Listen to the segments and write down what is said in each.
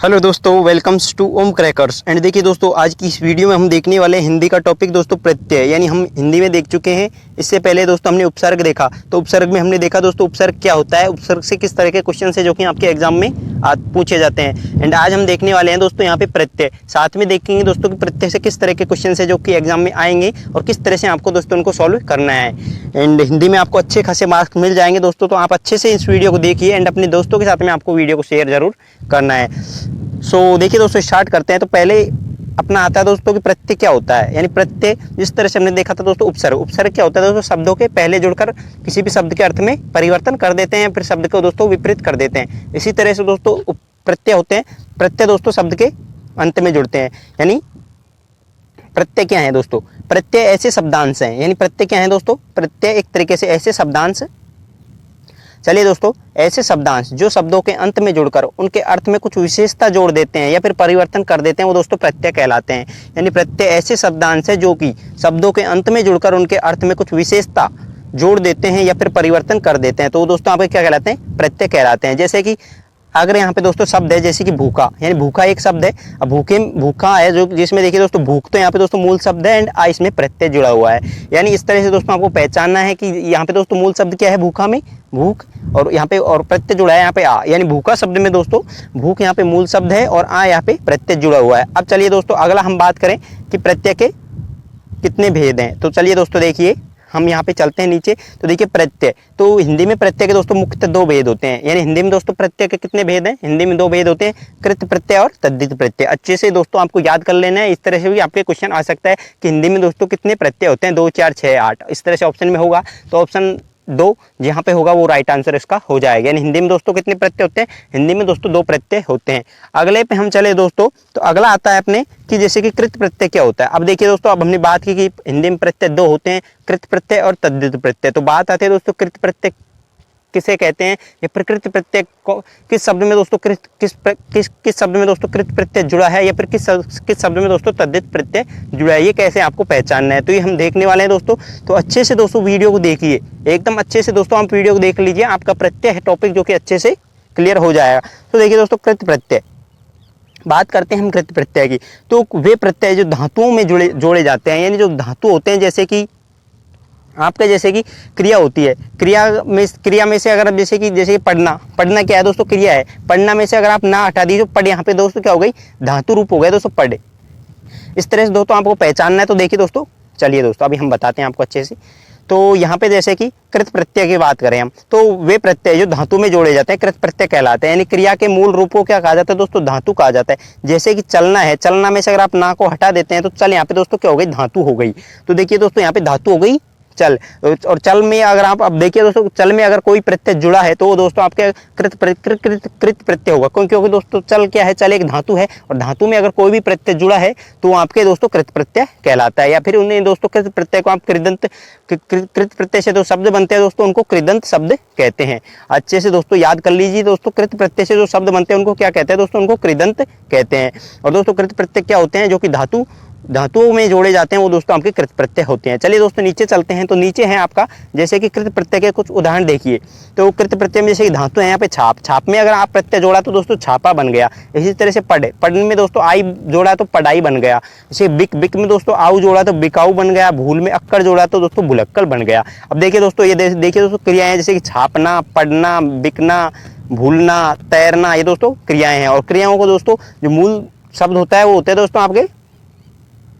Hello दोस्तों, welcomes to Om crackers. And देखिए दोस्तों, आज की इस वीडियो में हम देखने वाले हैं हिंदी का टॉपिक दोस्तों प्रत्यय। यानी हम हिंदी में देख चुके हैं। इससे पहले दोस्तों हमने उपसर्ग देखा, तो उपसर्ग में हमने देखा दोस्तों उपसर्ग क्या होता है, उपसर्ग से किस तरह के क्वेश्चन है जो कि आपके एग्जाम में पूछे जाते हैं। एंड आज हम देखने वाले हैं दोस्तों यहाँ पे प्रत्यय, साथ में देखेंगे दोस्तों कि प्रत्यय से किस तरह के क्वेश्चन है जो कि एग्जाम में आएंगे और किस तरह से आपको दोस्तों उनको सॉल्व करना है। एंड हिंदी में आपको अच्छे खासे मार्क्स मिल जाएंगे दोस्तों, तो आप अच्छे से इस वीडियो को देखिए एंड अपने दोस्तों के साथ में आपको वीडियो को शेयर जरूर करना है। सो देखिए दोस्तों, स्टार्ट करते हैं। तो पहले अपना आता है दोस्तों कि प्रत्यय क्या होता है। यानी प्रत्यय जिस तरह से हमने देखा था दोस्तों उपसर्ग, उपसर्ग क्या होता है दोस्तों, शब्दों के पहले जुड़कर किसी भी शब्द के अर्थ में परिवर्तन कर देते हैं, फिर शब्द को दोस्तों विपरीत कर देते हैं। इसी तरह से दोस्तों प्रत्यय होते हैं। प्रत्यय दोस्तों शब्द के अंत में जुड़ते हैं। यानी प्रत्यय क्या है दोस्तों, प्रत्यय ऐसे शब्दांश हैं। यानी प्रत्यय क्या है दोस्तों, प्रत्यय एक तरीके से ऐसे शब्दांश, चलिए दोस्तों, ऐसे शब्दांश जो शब्दों के अंत में जुड़कर उनके अर्थ में कुछ विशेषता जोड़ देते हैं या फिर परिवर्तन कर देते हैं, वो दोस्तों प्रत्यय कहलाते हैं। यानी प्रत्यय ऐसे शब्दांश है जो कि शब्दों के अंत में जुड़कर उनके अर्थ में कुछ विशेषता जोड़ देते हैं या फिर परिवर्तन कर देते हैं, तो वो दोस्तों आपके क्या कहलाते हैं, प्रत्यय कहलाते हैं। जैसे कि अगर यहाँ पे दोस्तों शब्द है जैसे कि भूखा, यानी भूखा एक शब्द है। अब भूखा है जो जिसमें देखिए दोस्तों भूख, तो यहाँ पे दोस्तों मूल शब्द है एंड आ इसमें प्रत्यय जुड़ा हुआ है। यानी इस तरह से दोस्तों आपको पहचानना है कि यहाँ पे दोस्तों मूल शब्द क्या है भूखा में, भूख, और यहाँ पे और प्रत्यय जुड़ा है यहाँ पे आ। यानी भूखा शब्द में दोस्तों भूख यहाँ पे मूल शब्द है और आ यहाँ पे प्रत्यय जुड़ा हुआ है। अब चलिए दोस्तों अगला हम बात करें कि प्रत्यय के कितने भेद हैं। तो चलिए दोस्तों देखिए, हम यहाँ पे चलते हैं नीचे। तो देखिए प्रत्यय, तो हिंदी में प्रत्यय के दोस्तों मुख्यतः दो भेद होते हैं। यानी हिंदी में दोस्तों प्रत्यय के कितने भेद हैं, हिंदी में दो भेद होते हैं, कृत प्रत्यय और तद्धित प्रत्यय। अच्छे से दोस्तों आपको याद कर लेना है। इस तरह से भी आपके क्वेश्चन आ सकता है कि हिंदी में दोस्तों कितने प्रत्यय होते हैं, 2, 4, 6, 8, इस तरह से ऑप्शन में होगा। तो ऑप्शन 2 जहाँ पे होगा वो राइट आंसर इसका हो जाएगा। यानी हिंदी में दोस्तों कितने प्रत्यय होते हैं, हिंदी में दोस्तों 2 प्रत्यय होते हैं। अगले पे हम चले दोस्तों, तो अगला आता है अपने कि जैसे कि कृत प्रत्यय क्या होता है। अब देखिए दोस्तों, अब हमने बात की कि हिंदी में प्रत्यय 2 होते हैं, कृत प्रत्यय और तद्धित प्रत्यय। तो बात आती है दोस्तों कृत प्रत्यय किसे कहते हैं, या प्रकृत प्रत्यय को किस शब्द में दोस्तों किस शब्द में दोस्तों कृत प्रत्यय जुड़ा है, या फिर किस शब्द में दोस्तों तद्धित प्रत्यय जुड़ा है, ये कैसे आपको पहचानना है, तो ये हम देखने वाले हैं दोस्तों। तो अच्छे से दोस्तों वीडियो को देखिए, एकदम अच्छे से दोस्तों आप वीडियो को देख लीजिए, आपका प्रत्यय है टॉपिक जो कि अच्छे से क्लियर हो जाएगा। तो देखिए दोस्तों कृत प्रत्यय, बात करते हैं हम कृत प्रत्यय की। तो वे प्रत्यय जो धातुओं में जोड़े जाते हैं, यानी जो धातु होते हैं, जैसे कि आपका जैसे कि क्रिया होती है, क्रिया में से अगर आप जैसे कि पढ़ना क्या है दोस्तों, क्रिया है। पढ़ना में से अगर आप ना हटा दीजिए, पढ़ यहाँ पे दोस्तों क्या हो गई, धातु रूप हो गया दोस्तों पढ़े। इस तरह से दोस्तों आपको पहचानना है। तो देखिए दोस्तों, चलिए दोस्तों अभी हम बताते हैं आपको अच्छे से। तो यहाँ पे जैसे कि कृत प्रत्यय की बात करें हम, तो वे प्रत्यय जो धातु में जोड़े जाते हैं कृत प्रत्यय कहलाते हैं। यानी क्रिया के मूल रूप को क्या कहा जाता है दोस्तों, धातु कहा जाता है। जैसे कि चलना है, चलना में से अगर आप ना को हटा देते हैं तो चल यहाँ पे दोस्तों क्या हो गई, धातु हो गई। तो देखिए दोस्तों यहाँ पे धातु हो गई चल, और चल में अगर आप अब देखिए दोस्तों, चल में अगर कोई प्रत्यय जुड़ा है तो वो दोस्तों आपके कृत प्रत्यय होगा। क्योंकि दोस्तों चल क्या है, चल एक धातु है, और धातु में अगर कोई भी प्रत्यय जुड़ा है तो वो आपके दोस्तों कृत प्रत्यय कहलाता है। या फिर उन्हें दोस्तों कृत प्रत्यय को आप कृत प्रत्यय से जो शब्द बनते हैं दोस्तों उनको कृदंत शब्द कहते हैं। अच्छे से दोस्तों याद कर लीजिए दोस्तों, कृत प्रत्यय से जो शब्द बनते हैं उनको क्या कहते हैं दोस्तों, उनको कृदंत कहते हैं। और दोस्तों कृत प्रत्यय क्या होते हैं, जो कि धातुओं में जोड़े जाते हैं, वो दोस्तों आपके कृत प्रत्यय होते हैं। चलिए दोस्तों नीचे चलते हैं। तो नीचे है आपका जैसे कि कृत प्रत्यय के कुछ उदाहरण देखिए। तो कृत प्रत्यय में जैसे कि धातु है यहाँ पे छाप में अगर आप प्रत्यय जोड़ा तो दोस्तों छापा बन गया। इसी तरह से पढ़ने में दोस्तों आई जोड़ा तो पढ़ाई बन गया। जैसे बिक में दोस्तों आऊ जोड़ा तो बिकाऊ बन गया। भूल में अक्कड़ जोड़ा तो दोस्तों भुलक्कड़ बन गया। अब देखिए दोस्तों, ये देखिए दोस्तों क्रियाएं जैसे कि छापना, पढ़ना, बिकना, भूलना, तैरना, ये दोस्तों क्रियाएं हैं। और क्रियाओं को दोस्तों जो मूल शब्द होता है वो होता है दोस्तों आपके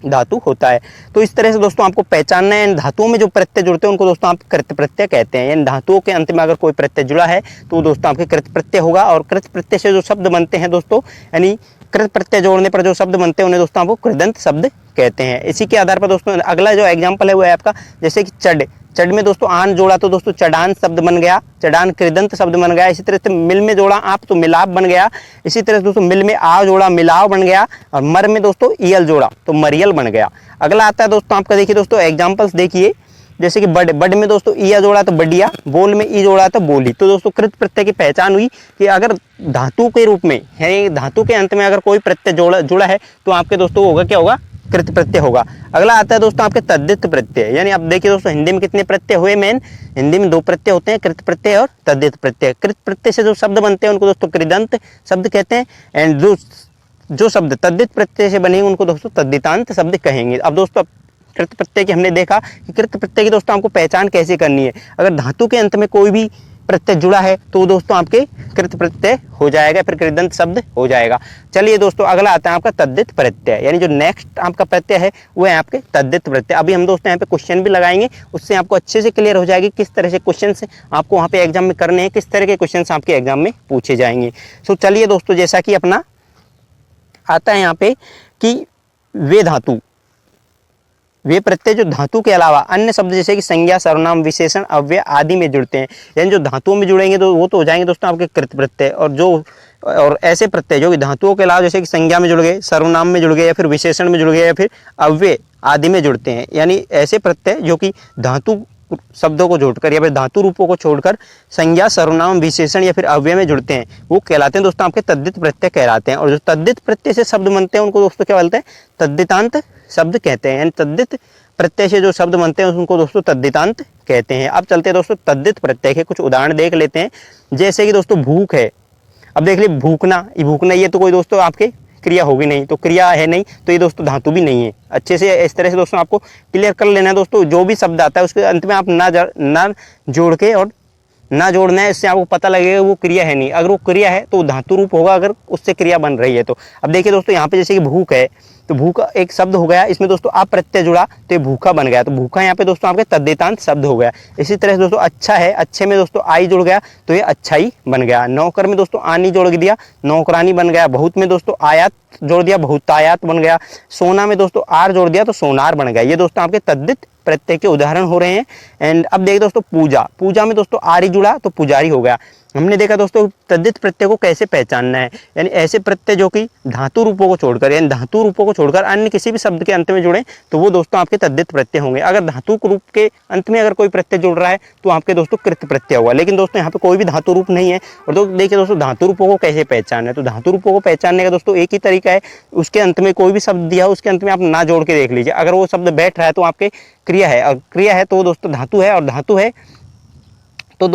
धातु होता है। तो इस तरह से दोस्तों आपको पहचानना है। धातुओं में जो प्रत्यय जुड़ते हैं उनको दोस्तों आप कृत प्रत्यय कहते हैं। यानी धातुओं के अंत में अगर कोई प्रत्यय जुड़ा है तो वो दोस्तों आपके कृत प्रत्यय होगा। और कृत प्रत्यय से जो शब्द बनते हैं दोस्तों, यानी कृत प्रत्यय जोड़ने पर जो शब्द बनते हैं उन्हें दोस्तों आपको कृदंत शब्द कहते हैं। इसी के आधार पर दोस्तों अगला जो एग्जाम्पल है वो है आपका जैसे कि चढ़ में दोस्तों आन जोड़ा तो दोस्तों चढ़ान शब्द बन गया, चढ़ान कृदंत शब्द बन गया। इसी तरह से मिल में जोड़ा आप तो मिलाप बन गया। इसी तरह से दोस्तों मिल में आ जोड़ा मिलाव बन गया। और मर में दोस्तों ईयल जोड़ा तो मरियल बन गया। अगला आता है दोस्तों आपका, देखिए दोस्तों एग्जाम्पल्स देखिए। जैसे कि बड में दोस्तों ईया जोड़ा तो बढ़िया, बोल में ई जोड़ा तो बोली। तो दोस्तों कृत प्रत्यय की पहचान हुई कि अगर धातु के रूप में है, धातु के अंत में अगर कोई प्रत्यय जुड़ा है तो आपके दोस्तों होगा क्या होगा, कृत प्रत्यय होगा। अगला आता है दोस्तों आपके तद्धित प्रत्यय, यानी अब देखिए दोस्तों हिंदी में कितने प्रत्यय हुए मेन, हिंदी में 2 प्रत्यय होते हैं, कृत प्रत्यय और तद्धित प्रत्यय। कृत प्रत्यय से जो शब्द बनते हैं उनको दोस्तों कृदंत शब्द कहते हैं, एंड जो शब्द तद्धित प्रत्यय से बनेंगे उनको दोस्तों तद्धितांत शब्द कहेंगे। अब दोस्तों कृत प्रत्यय की हमने देखा कि कृत प्रत्यय की दोस्तों आपको पहचान कैसे करनी है। अगर धातु के अंत में कोई भी प्रत्यय जुड़ा है तो दोस्तों आपके कृत प्रत्यय हो जाएगा, फिर कृदंत शब्द हो जाएगा। चलिए दोस्तों अगला आता है आपका तद्धित प्रत्यय, यानी जो नेक्स्ट आपका प्रत्यय है वो है आपके तद्धित प्रत्यय। अभी हम दोस्तों यहाँ पे क्वेश्चन भी लगाएंगे, उससे आपको अच्छे से क्लियर हो जाएगी किस तरह से क्वेश्चन आपको वहाँ पे एग्जाम में करने हैं, किस तरह के क्वेश्चन आपके एग्जाम में पूछे जाएंगे। सो चलिए दोस्तों जैसा कि अपना आता है यहाँ पे कि वे धातु, वे प्रत्यय जो धातु के अलावा अन्य शब्द जैसे कि संज्ञा, सर्वनाम, विशेषण, अव्यय आदि में जुड़ते हैं, यानी जो धातुओं में जुड़ेंगे तो वो तो हो जाएंगे दोस्तों आपके कृत प्रत्यय। और ऐसे प्रत्यय जो कि धातुओं के अलावा जैसे कि संज्ञा में जुड़ गए, सर्वनाम में जुड़ गए, या फिर विशेषण में जुड़ गए, या फिर अव्यय आदि में जुड़ते हैं, यानी ऐसे प्रत्यय जो कि धातु शब्दों को जोड़कर या फिर धातु रूपों को छोड़कर संज्ञा, सर्वनाम, विशेषण या फिर अव्यय में जुड़ते हैं, वो कहलाते हैं दोस्तों आपके तद्धित प्रत्यय कहलाते हैं। और जो तद्धित प्रत्यय से शब्द बनते हैं उनको दोस्तों क्या बोलते हैं, तद्धितांत शब्द कहते हैं, यानी तद्धित प्रत्यय से जो शब्द बनते हैं उनको दोस्तों तद्धितांत कहते हैं। अब चलते हैं दोस्तों तद्धित प्रत्यय के कुछ उदाहरण देख लेते हैं। जैसे कि दोस्तों भूख है, अब देख लीजिए भूखना, ये तो कोई दोस्तों आपके क्रिया होगी नहीं, तो क्रिया है नहीं तो ये दोस्तों धातु भी नहीं है। अच्छे से इस तरह से दोस्तों आपको क्लियर कर लेना है दोस्तों। जो भी शब्द आता है उसके अंत में आप ना जोड़ के और ना जोड़ना है, इससे आपको पता लगेगा वो क्रिया है नहीं। अगर वो क्रिया है तो धातु रूप होगा, अगर उससे क्रिया बन रही है तो। अब देखिए दोस्तों यहाँ पे जैसे कि भूख है, तो भूखा एक शब्द हो गया, इसमें दोस्तों आप प्रत्यय जुड़ा तो ये भूखा बन गया, तो भूखा यहाँ पे दोस्तों आपके तद्धितांत शब्द हो गया। इसी तरह से दोस्तों अच्छा है, अच्छे में दोस्तों आई जुड़ गया तो ये अच्छाई बन गया। नौकर में दोस्तों आनी जोड़ दिया, नौकरानी बन गया। बहुत में दोस्तों आयात जोड़ दिया, बहुतायात बन गया। सोना में दोस्तों आर जोड़ दिया तो सोनार बन गया। ये दोस्तों आपके तद्धित प्रत्यय के उदाहरण हो रहे हैं। एंड अब देखिए दोस्तों पूजा में दोस्तों आरी जुड़ा तो पुजारी हो गया। हमने देखा दोस्तों तद्धित प्रत्यय को कैसे पहचानना है, यानी ऐसे प्रत्यय जो कि धातु रूपों को छोड़कर, यानी धातु रूपों को छोड़कर अन्य किसी भी शब्द के अंत में जुड़े तो वो दोस्तों आपके तद्धित प्रत्यय होंगे। अगर धातु रूप के अंत में अगर कोई प्रत्यय जुड़ रहा है तो आपके दोस्तों कृत प्रत्यय हुआ। लेकिन दोस्तों यहाँ पे कोई भी धातु रूप नहीं है। और तो देखिए दोस्तों धातु रूपों को कैसे पहचानना है, तो धातु रूपों को पहचानने का दोस्तों एक ही तरीका है, उसके अंत में कोई भी शब्द दिया हो उसके अंत में आप ना जोड़ के देख लीजिए। अगर वो शब्द बैठ रहा है तो आपके क्रिया है, और क्रिया है तो वो दोस्तों धातु है, और धातु है तो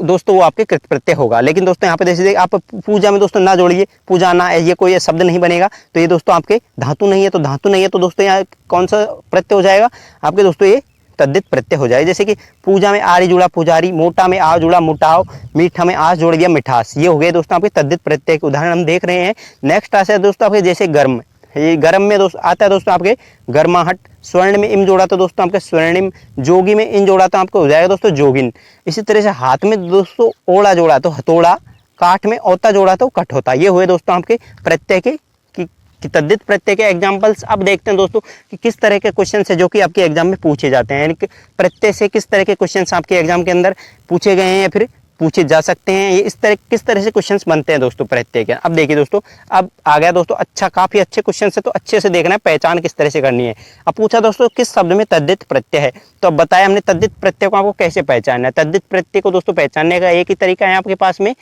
दोस्तों वो आपके कृत प्रत्यय होगा। लेकिन दोस्तों यहाँ पे देखिए आप पूजा में दोस्तों ना जोड़िए, पूजा ना, ये कोई शब्द नहीं बनेगा, तो ये दोस्तों आपके धातु नहीं है। तो धातु नहीं है तो दोस्तों यहाँ कौन सा प्रत्यय हो जाएगा आपके दोस्तों, ये तद्धित प्रत्यय हो जाएगा। जैसे कि पूजा में आरी जुड़ा पुजारी, मोटा में आ जुड़ा मोटाव, मीठा में आस जोड़ दिया मिठास। ये हो गए दोस्तों आपके तद्धित प्रत्यय के उदाहरण हम देख रहे हैं। नेक्स्ट आता है दोस्तों आपके जैसे गर्म, ये गर्म में दोस्तों आता है दोस्तों आपके गर्माहट। स्वर्ण में इम जोड़ा तो दोस्तों आपके स्वर्णिम, जोगी में इन जोड़ा तो आपको हो जाएगा दोस्तों जोगिन। इसी तरह से हाथ में दोस्तों ओड़ा जोड़ा तो हथौड़ा, काठ में औता जोड़ा तो कठौता। ये हुए दोस्तों आपके प्रत्यय के कि तद्धित प्रत्यय के एग्जाम्पल्स। अब देखते हैं दोस्तों कि किस तरह के क्वेश्चन है जो कि आपके एग्जाम में पूछे जाते हैं, यानी कि प्रत्यय से किस तरह के क्वेश्चन आपके एग्जाम के अंदर पूछे गए हैं या फिर पूछे जा सकते हैं। ये इस तरह किस तरह से क्वेश्चंस बनते हैं दोस्तों प्रत्यय के। अब देखिए दोस्तों, अब आ गया दोस्तों अच्छा, काफी अच्छे क्वेश्चन है, तो अच्छे से देखना है पहचान किस तरह से करनी है। अब पूछा दोस्तों किस शब्द में तद्धित प्रत्यय है, तो अब बताया हमने तद्धित प्रत्यय को आपको कैसे पहचानना है। तद्धित प्रत्यय को दोस्तों पहचानने का एक ही तरीका है आपके पास में,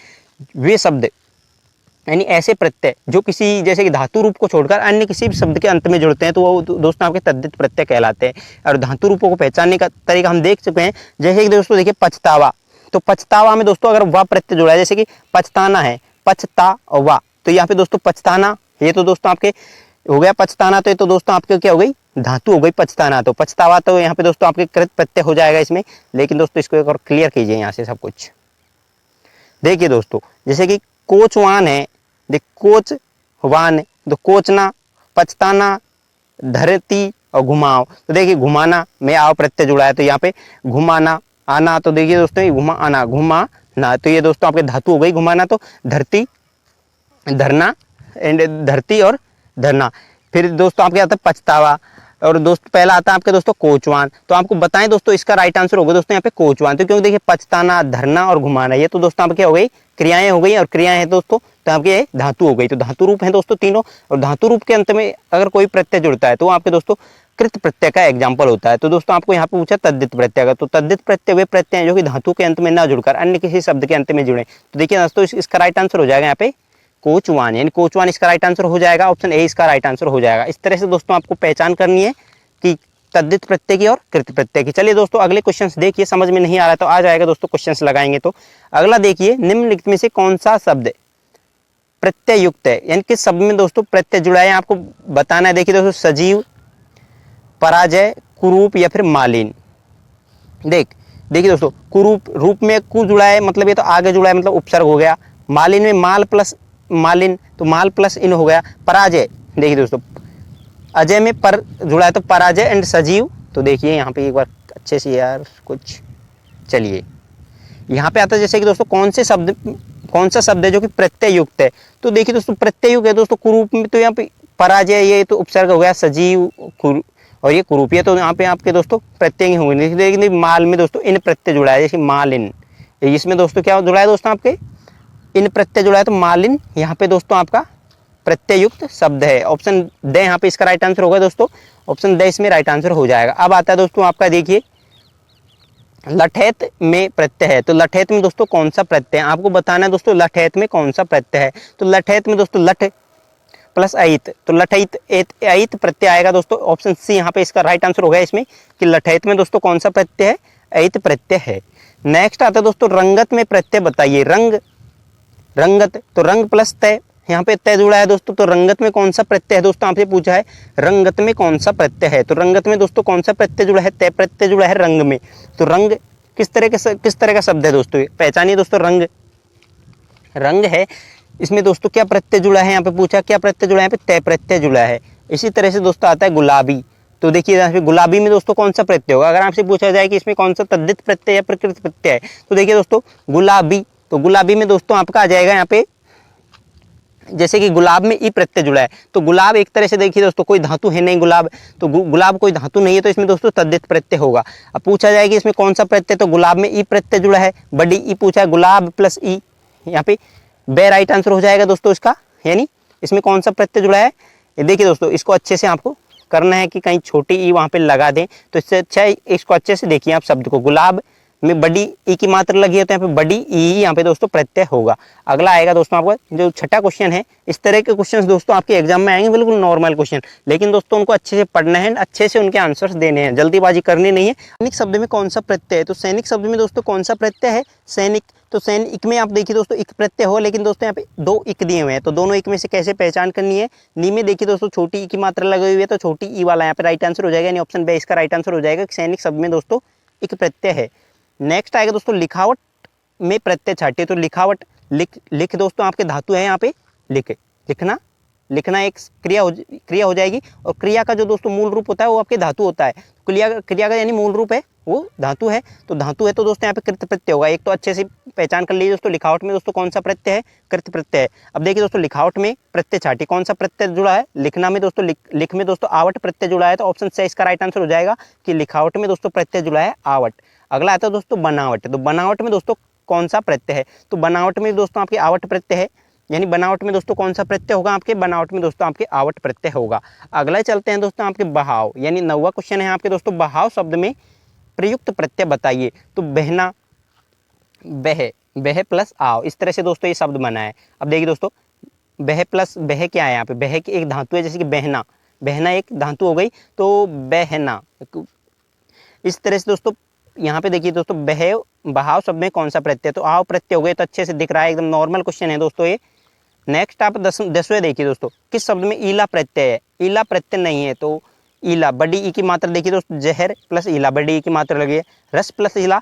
वे शब्द यानी ऐसे प्रत्यय जो किसी जैसे कि धातु रूप को छोड़कर अन्य किसी भी शब्द के अंत में जुड़ते हैं तो वो दोस्तों आपके तद्धित प्रत्यय कहलाते हैं। और धातु रूपों को पहचानने का तरीका हम देख चुके हैं। जैसे कि दोस्तों देखिए पछतावा, तो पछतावा में दोस्तों अगर वा प्रत्यय जुड़ा है, जैसे कि पछताना है, पछतावा, तो यहाँ पे दोस्तों पछताना, ये तो दोस्तों आपके हो गया पछताना, तो ये तो दोस्तों आपके क्या हो गई, धातु हो गई पछताना। तो पछतावा तो यहाँ पे दोस्तों आपके कृत प्रत्यय हो जाएगा इसमें। लेकिन दोस्तों इसको एक और क्लियर कीजिए यहाँ से सब कुछ। देखिए दोस्तों जैसे कि कोचवान है, देख कोचवान, तो कोचना, पछताना, धरती और घुमाओ, तो देखिए घुमाना में आओ प्रत्यय जुड़ा है, तो यहाँ पे घुमाना, आना, तो देखिए दोस्तों घुमा आना, घुमा ना, तो ये दोस्तों आपके धातु हो गई घुमाना। तो धरती, धरना, एंड धरती और धरना। फिर दोस्तों आपके आता है पछतावा, और दोस्त पहला आता है आपके दोस्तों कोचवान। तो आपको बताएं दोस्तों इसका राइट आंसर होगा दोस्तों यहाँ पे कोचवान। तो क्योंकि देखिए पछताना, धरना और घुमाना, ये तो दोस्तों आपके हो गई क्रियाएं हो गई, और क्रियाएं हैं दोस्तों तो आपके धातु हो गई। तो धातु रूप है दोस्तों तीनों, और धातु रूप के अंत में अगर कोई प्रत्यय जुड़ता है तो वो आपके दोस्तों कृत प्रत्यय का एग्जाम्पल होता है। तो दोस्तों आपको यहाँ पे पूछा तद्धित प्रत्यय का, तो तद्धित प्रत्यय वे प्रत्यय हैं जो कि धातु के अंत में ना जुड़कर अन्य किसी शब्द के अंत में जुड़े। तो देखिए दोस्तों इसका राइट आंसर हो जाएगा यहाँ पे कोचवान, यानी कोचवान इसका राइट आंसर हो जाएगा, ऑप्शन ए इसका राइट आंसर हो जाएगा। इस तरह से दोस्तों आपको पहचान करनी है कि तद्धित प्रत्यय की और कृत प्रत्यय की। चलिए दोस्तों अगले क्वेश्चंस देखिए, समझ में नहीं आ रहा तो आ जाएगा दोस्तों, क्वेश्चंस लगाएंगे तो। अगला देखिए, निम्नलिखित में से कौन सा शब्द प्रत्यय युक्त है, यानी किस शब्द में दोस्तों प्रत्यय जुड़ा है आपको बताना है। देखिए दोस्तों, सजीव, पराजय, कुरूप या फिर मालिन। देखिए दोस्तों, कुरूप, रूप में कु जुड़ा है, मतलब ये तो आगे जुड़ा है, मतलब उपसर्ग हो गया। मालिन में माल प्लस मालिन, तो माल प्लस इन हो गया। पराजय, देखिए दोस्तों, अजय में पर जुड़ा है तो पराजय एंड सजीव। तो देखिए यहाँ पे एक बार अच्छे से यार कुछ, चलिए यहाँ पे आता है जैसे कि दोस्तों कौन सा शब्द है जो कि प्रत्यय युक्त है। तो देखिए दोस्तों, प्रत्यय युक्त है दोस्तों कुरूप में, तो यहाँ पे पराजय ये तो उपसर्ग हो गया, सजीव और ये कुरूप, ये तो यहाँ पे आपके दोस्तों प्रत्यय ही होंगे। लेकिन माल में दोस्तों इन प्रत्यय जुड़ा है, जैसे मालिन, इसमें दोस्तों क्या जुड़ा है दोस्तों, आपके इन प्रत्यय जुड़ा है, तो मालिन यहाँ पे दोस्तों आपका प्रत्यय युक्त शब्द है। ऑप्शन ड यहाँ पे इसका राइट आंसर होगा दोस्तों, ऑप्शन ड इसमें राइट आंसर हो जाएगा। अब आता है दोस्तों आपका, देखिए लठैत में प्रत्यय है, तो लठैत में दोस्तों कौन सा प्रत्यय है आपको बताना है दोस्तों, लठैत में कौन सा प्रत्यय है। तो लठैत में दोस्तों लठ प्लस अहित, तो लठैत अहित प्रत्यय आएगा दोस्तों, ऑप्शन सी यहाँ पे इसका राइट आंसर होगा इसमें कि लठैत में दोस्तों कौन सा प्रत्यय है, अहित प्रत्यय है। नेक्स्ट आता है दोस्तों, रंगत में प्रत्यय बताइए। रंगत, तो रंग प्लस तय, यहाँ पे तय जुड़ा है दोस्तों, तो रंगत में कौन सा प्रत्यय है दोस्तों, आपसे पूछा है रंगत में कौन सा प्रत्यय है। तो रंगत में दोस्तों कौन सा प्रत्यय जुड़ा है, तय प्रत्यय जुड़ा है रंग में। तो रंग किस तरह का शब्द है दोस्तों, पहचानिए दोस्तों। रंग है, इसमें दोस्तों क्या प्रत्यय जुड़ा है, यहाँ पे पूछा क्या प्रत्यय जुड़ा है, यहाँ पे तय प्रत्यय जुड़ा है। इसी तरह से दोस्तों आता है गुलाबी, तो देखिए यहाँ पे गुलाबी में दोस्तों कौन सा प्रत्यय होगा, अगर आपसे पूछा जाए कि इसमें कौन सा तद्धित प्रत्यय या प्रकृत प्रत्यय है, तो देखिए दोस्तों गुलाबी, तो गुलाबी में दोस्तों आपका आ जाएगा यहाँ पे, जैसे कि गुलाब में ई प्रत्यय जुड़ा है, तो गुलाब एक तरह से देखिए दोस्तों कोई धातु है नहीं, गुलाब तो गुलाब कोई धातु नहीं है, तो इसमें दोस्तों तद्धित प्रत्यय होगा। अब पूछा जाए कि इसमें कौन सा प्रत्यय, तो गुलाब में ई प्रत्यय जुड़ा है, बड़ी ई पूछा है, गुलाब प्लस ई, यहाँ पे बे राइट आंसर हो जाएगा दोस्तों इसका, यानी इसमें कौन सा प्रत्यय जुड़ा है। ये देखिए दोस्तों, इसको अच्छे से आपको करना है कि कहीं छोटी ई वहाँ पे लगा दें, तो इससे अच्छा इसको अच्छे से देखिए आप शब्द को, गुलाब में बड़ी ई की मात्रा लगी है, तो यहाँ पे बड़ी ई यहाँ पे दोस्तों प्रत्यय होगा। अगला आएगा दोस्तों आपका जो छठा क्वेश्चन है, इस तरह के क्वेश्चंस दोस्तों आपके एग्जाम में आएंगे, बिल्कुल नॉर्मल क्वेश्चन, लेकिन दोस्तों उनको अच्छे से पढ़ना है, अच्छे से उनके आंसर्स देने हैं, जल्दीबाजी करनी नहीं है। सैनिक शब्द में कौन सा प्रत्यय है, तो सैनिक शब्द में दोस्तों कौन सा प्रत्यय है, सैनिक, तो सैनिक में आप देखिए दोस्तों इक प्रत्यय हो, लेकिन दोस्तों यहाँ पे दो इक दिए हुए हैं, तो दोनों इक में से कैसे पहचान करनी है। नी में देखिए दोस्तों छोटी ई की मात्रा लगी हुई है, तो छोटी ई वाला यहाँ पे राइट आंसर हो जाएगा, यानी ऑप्शन बी इसका राइट आंसर हो जाएगा, सैनिक शब्द में दोस्तों इक प्रत्यय है। नेक्स्ट आएगा दोस्तों लिखावट में प्रत्यय छाटिए, तो लिखावट, लिख दोस्तों आपके धातु है यहाँ पे, लिखना एक क्रिया हो जाएगी, और क्रिया का जो दोस्तों मूल रूप होता है वो आपके धातु होता है, क्रिया का यानी मूल रूप है वो धातु है, तो दोस्तों यहाँ पे कृत प्रत्यय होगा। एक तो अच्छे से पहचान कर लीजिए दोस्तों, लिखावट में दोस्तों कौन सा प्रत्यय है, कृत प्रत्यय है। अब देखिए दोस्तों लिखावट में प्रत्यय छाटिए, कौन सा प्रत्यय जुड़ा है, लिखना में दोस्तों, लिख में दोस्तों आवट प्रत्यय जुड़ा है, तो ऑप्शन से इसका राइट आंसर हो जाएगा कि लिखावट में दोस्तों प्रत्यय जुड़ा है आवट। अगला आता है दोस्तों बनावट, तो बनावट में दोस्तों कौन सा प्रत्यय है, तो बनावट में दोस्तों आपकी आवट प्रत्यय है, यानी बनावट में दोस्तों कौन सा प्रत्यय होगा आपके, बनावट में दोस्तों आपके आवट प्रत्यय होगा। अगला चलते हैं दोस्तों आपके बहाव, यानी 9वां क्वेश्चन है आपके दोस्तों, बहाव शब्द में प्रयुक्त प्रत्यय बताइए। तो बहना, बह प्लस आव, इस तरह से दोस्तों ये शब्द बना है। अब देखिए दोस्तों बह प्लस बह क्या है यहाँ पे, बह की एक धातु है, जैसे कि बहना एक धातु हो गई, तो बहना, इस तरह से दोस्तों यहाँ पे देखिए दोस्तों बहाव शब्द में कौन सा प्रत्यय, तो आव प्रत्यय हो गए, तो अच्छे से दिख रहा है, एकदम नॉर्मल क्वेश्चन है दोस्तों ये। नेक्स्ट आप 10वें देखिए दोस्तों, किस शब्द में ईला प्रत्यय है, ईला प्रत्यय नहीं है, तो ईला बड़ी ई की मात्रा देखिए दोस्तों, जहर प्लस ईला बड़ी ई की मात्रा लगी है, रस प्लस ईला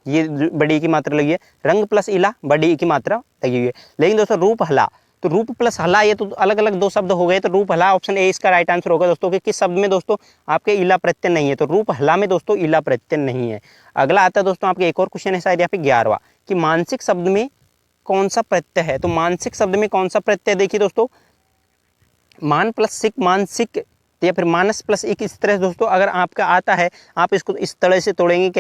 ये बड़ी ई की मात्रा लगी है, रंग प्लस ईला बड़ी ई की मात्रा लगी हुई है। लेकिन दोस्तों रूप हला, तो रूप प्लस हला ये तो अलग अलग दो शब्द हो गए, तो रूप हला ऑप्शन ए इसका राइट आंसर होगा दोस्तों, कि किस शब्द में दोस्तों आपके ईला प्रत्यय नहीं है, तो रूप हला में दोस्तों ईला प्रत्यय नहीं है। अगला आता है दोस्तों आपके एक और क्वेश्चन है शायद यहाँ पे 11वां, कि मानसिक शब्द में कौन सा प्रत्यय है, तो मानसिक शब्द में कौन सा प्रत्यय, देखिए दोस्तों मान प्लस सिक, मानसिक, या फिर मानस प्लस एक, इस तरह दोस्तों अगर आपका आता है, आप इसको इस तरह से तोड़ेंगे,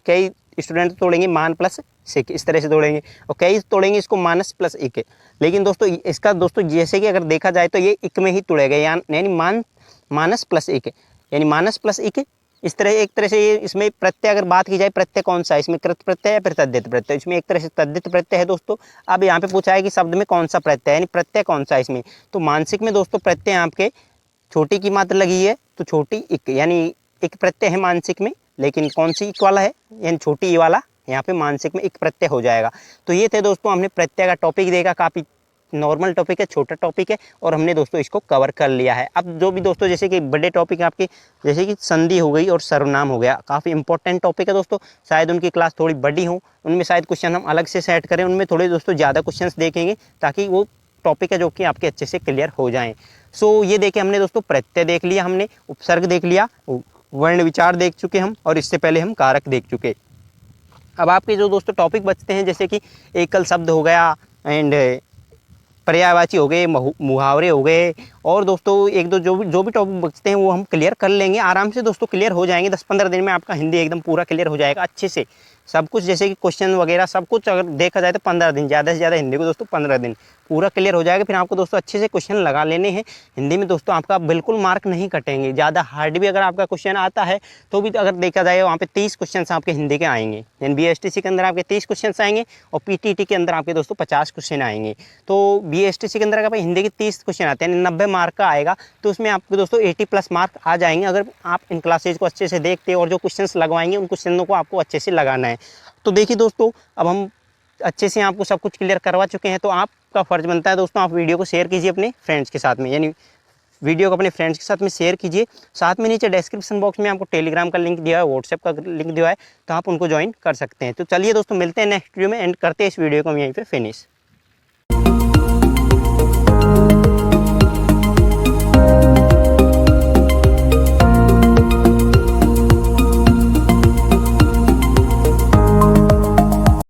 कई स्टूडेंट तोड़ेंगे मान प्लस सिक, इस तरह से तोड़ेंगे, और कई तोड़ेंगे इसको मानस प्लस एक। लेकिन दोस्तों इसका दोस्तों जैसे कि अगर देखा जाए तो ये एक में ही तोड़ेगा, यानी मानस प्लस एक, यानी मानस प्लस एक इस तरह एक तरह से ये इसमें प्रत्यय अगर बात की जाए, प्रत्यय कौन सा है इसमें, कृत प्रत्यय या फिर तद्धित प्रत्यय। इसमें एक तरह से तद्धित प्रत्यय है दोस्तों। अब यहाँ पे पूछा है कि शब्द में कौन सा प्रत्यय है, यानी प्रत्यय कौन सा है इसमें। तो मानसिक में दोस्तों प्रत्यय आपके छोटी की मात्रा लगी है, तो छोटी इक, यानी एक प्रत्यय है मानसिक में, लेकिन कौन सी इक वाला है, यानी छोटी ई वाला, यहाँ पे मानसिक में एक प्रत्यय हो जाएगा। तो ये थे दोस्तों, हमने प्रत्यय का टॉपिक देखा, काफ़ी नॉर्मल टॉपिक है, छोटा टॉपिक है, और हमने दोस्तों इसको कवर कर लिया है। अब जो भी दोस्तों जैसे कि बड़े टॉपिक आपके, जैसे कि संधि हो गई और सर्वनाम हो गया, काफ़ी इंपॉर्टेंट टॉपिक है दोस्तों। शायद उनकी क्लास थोड़ी बड़ी हो, उनमें शायद क्वेश्चन हम अलग से सेट करें, उनमें थोड़े दोस्तों ज़्यादा क्वेश्चन देखेंगे, ताकि वो टॉपिक है जो कि आपके अच्छे से क्लियर हो जाएँ। सो ये देखे हमने दोस्तों, प्रत्यय देख लिया, हमने उपसर्ग देख लिया, वर्ण विचार देख चुके हम, और इससे पहले हम कारक देख चुके। अब आपके जो दोस्तों टॉपिक बचते हैं, जैसे कि एकल शब्द हो गया, एंड पर्यायवाची हो गए, मुहावरे हो गए, और दोस्तों एक दो जो भी टॉपिक बचते हैं वो हम क्लियर कर लेंगे आराम से दोस्तों, क्लियर हो जाएंगे 10-15 दिन में। आपका हिंदी एकदम पूरा क्लियर हो जाएगा अच्छे से, सब कुछ जैसे कि क्वेश्चन वगैरह सब कुछ अगर देखा जाए तो 15 दिन, ज़्यादा से ज़्यादा हिंदी को दोस्तों 15 दिन पूरा क्लियर हो जाएगा। फिर आपको दोस्तों अच्छे से क्वेश्चन लगा लेने हैं हिंदी में दोस्तों, आपका बिल्कुल मार्क नहीं कटेंगे। ज़्यादा हार्ड भी अगर आपका क्वेश्चन आता है तो भी अगर देखा जाए वहाँ पे 30 क्वेश्चन आपके हिंदी के आएंगे, यानी BSTC के अंदर आपके 30 क्वेश्चन आएंगे, और PTT के अंदर आपके दोस्तों 50 क्वेश्चन आएंगे। तो BSTC के अंदर अगर हिंदी के 30 क्वेश्चन आते हैं, 90 मार्क का आएगा, तो उसमें आपके दोस्तों 80+ मार्क आ जाएंगे, अगर आप इन क्लासेज को अच्छे से देखते और जो क्वेश्चंस लगवाएंगे उन क्वेश्चनों को आपको अच्छे से लगाना है। तो देखिए दोस्तों, अब हम अच्छे से आपको सब कुछ क्लियर करवा चुके हैं, तो आपका फ़र्ज़ बनता है दोस्तों, आप वीडियो को शेयर कीजिए अपने फ्रेंड्स के साथ में, यानी वीडियो को अपने फ्रेंड्स के साथ में शेयर कीजिए। साथ में नीचे डिस्क्रिप्शन बॉक्स में आपको टेलीग्राम का लिंक दिया है, व्हाट्सएप का लिंक दिया है, तो आप उनको ज्वाइन कर सकते हैं। तो चलिए दोस्तों, मिलते हैं नेक्स्ट वीडियो में, एंड करते हैं इस वीडियो को हम यहीं पे फिनिश।